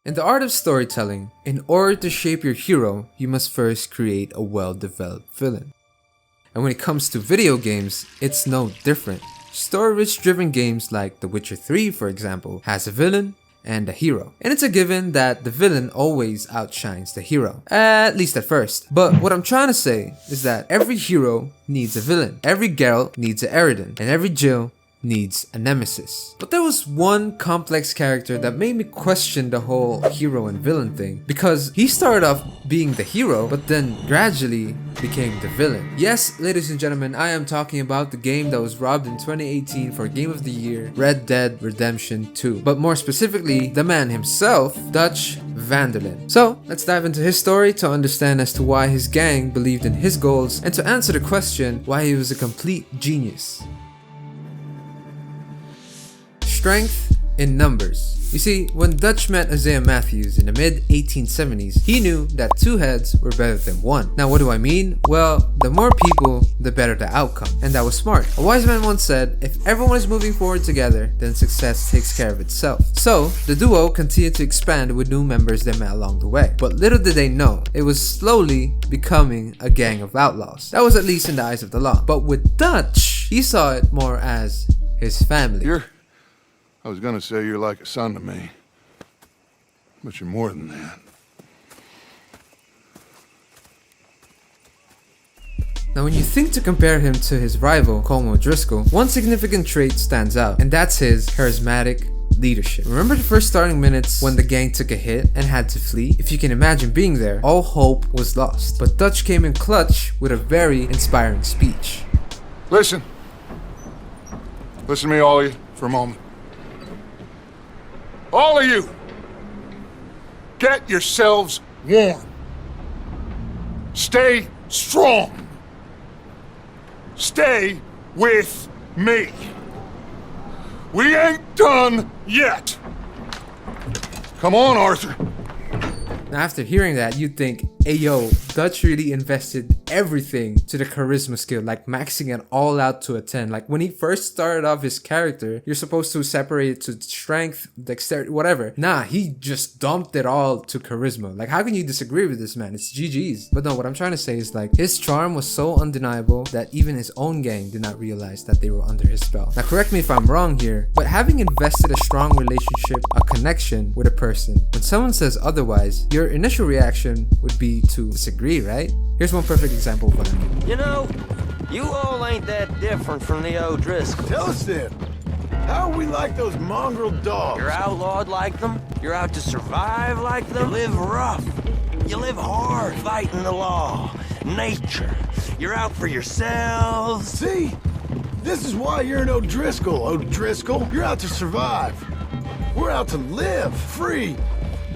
In the art of storytelling, in order to shape your hero, you must first create a well-developed villain. And when it comes to video games, it's no different. Story-rich driven games like The Witcher 3, for example, has a villain and a hero. And it's a given that the villain always outshines the hero, at least at first. But what I'm trying to say is that every hero needs a villain, every Geralt needs an Eridan, and every Jill needs a nemesis. But there was one complex character that made me question the whole hero and villain thing, because he started off being the hero but then gradually became the villain. Yes, ladies and gentlemen, I am talking about the game that was robbed in 2018 for Game of the Year, Red Dead Redemption 2. But more specifically, the man himself, Dutch van der Linde. So let's dive into his story to understand as to why his gang believed in his goals and to answer the question why he was a complete genius. Strength in numbers. You see, when Dutch met Isaiah Matthews in the mid-1870s, he knew that 2 heads were better than 1. Now what do I mean? Well, the more people, the better the outcome. And that was smart. A wise man once said, if everyone is moving forward together, then success takes care of itself. So, the duo continued to expand with new members they met along the way. But little did they know, it was slowly becoming a gang of outlaws. That was at least in the eyes of the law. But with Dutch, he saw it more as his family. I was gonna say you're like a son to me, but you're more than that. Now when you think to compare him to his rival, Colm O'Driscoll, one significant trait stands out, and that's his charismatic leadership. Remember the first starting minutes when the gang took a hit and had to flee? If you can imagine being there, all hope was lost. But Dutch came in clutch with a very inspiring speech. Listen to me, all of you, for a moment. All of you, get yourselves warm. Stay strong. Stay with me. We ain't done yet. Come on, Arthur. Now after hearing that, you'd think, hey yo, Dutch really invested everything to the charisma skill, like maxing it all out to a 10. Like when he first started off his character, you're supposed to separate it to strength, dexterity, whatever. Nah, he just dumped it all to charisma. Like how can you disagree with this man? It's GG's. But no, what I'm trying to say is like his charm was so undeniable that even his own gang did not realize that they were under his spell. Now correct me if I'm wrong here, but having invested a strong relationship, a connection with a person, when someone says otherwise, your initial reaction would be to disagree, right? Here's one perfect example of what I mean. You know, you all ain't that different from the O'Driscolls. Tell us then, how are we like those mongrel dogs? You're outlawed like them. You're out to survive like them. You live rough. You live hard, fighting the law, nature. You're out for yourselves. See? This is why you're an O'Driscoll, O'Driscoll. You're out to survive. We're out to live, free.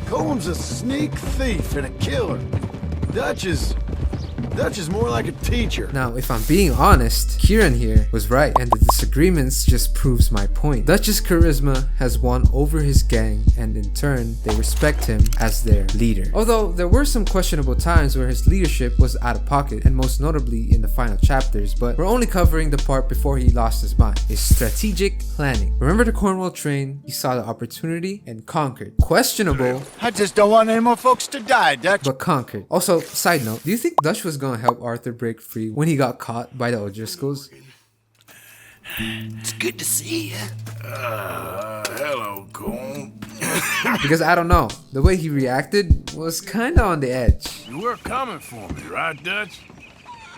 Colm's a sneak thief and a killer. Dutch is more like a teacher. Now, if I'm being honest, Kieran here was right, and the disagreements just proves my point. Dutch's charisma has won over his gang, and in turn, they respect him as their leader. Although, there were some questionable times where his leadership was out of pocket, and most notably in the final chapters, but we're only covering the part before he lost his mind. His strategic planning. Remember the Cornwall train? He saw the opportunity and conquered. Questionable. I just don't want any more folks to die, Dutch. But conquered. Also, side note, do you think Dutch was gonna help Arthur break free when he got caught by the O'Driscolls? It's good to see you. Hello, Colm. Because I don't know, the way he reacted was kinda on the edge. You were coming for me, right, Dutch?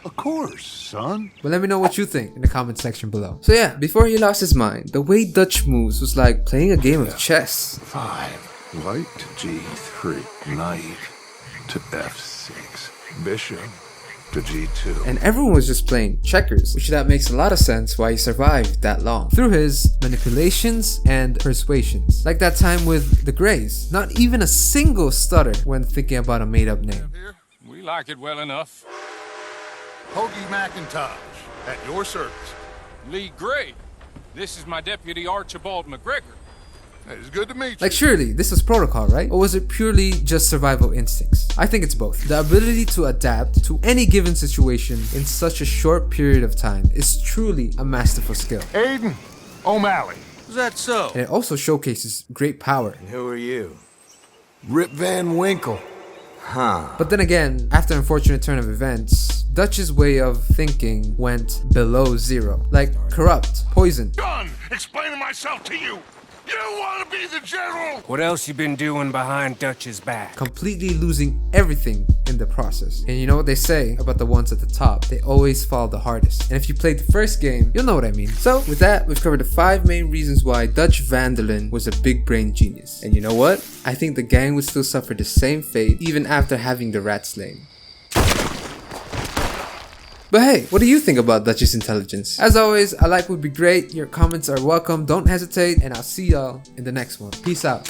Of course, son. But let me know what you think in the comment section below. So yeah, before he lost his mind, the way Dutch moves was like playing a game of chess. 5, knight to G3, knight to F6, bishop to G2. And everyone was just playing checkers, which that makes a lot of sense why he survived that long. Through his manipulations and persuasions. Like that time with the Greys. Not even a single stutter when thinking about a made up name. We like it well enough. Hoagie McIntosh, at your service. Lee Gray. This is my deputy Archibald McGregor. It's good to meet you. Like surely, this was protocol, right? Or was it purely just survival instincts? I think it's both. The ability to adapt to any given situation in such a short period of time is truly a masterful skill. Aiden O'Malley. Is that so? And it also showcases great power. And who are you? Rip Van Winkle. But then again, after an unfortunate turn of events, Dutch's way of thinking went below zero. Like corrupt, poison. Done explaining myself to you. You want to be the general? What else you been doing behind Dutch's back? Completely losing everything in the process. And you know what they say about the ones at the top? They always fall the hardest. And if you played the first game, you'll know what I mean. So with that, we've covered the 5 main reasons why Dutch van der Linde was a big brain genius. And you know what? I think the gang would still suffer the same fate even after having the rat slain. But hey, what do you think about Dutch's intelligence? As always, a like would be great, your comments are welcome, don't hesitate, and I'll see y'all in the next one. Peace out.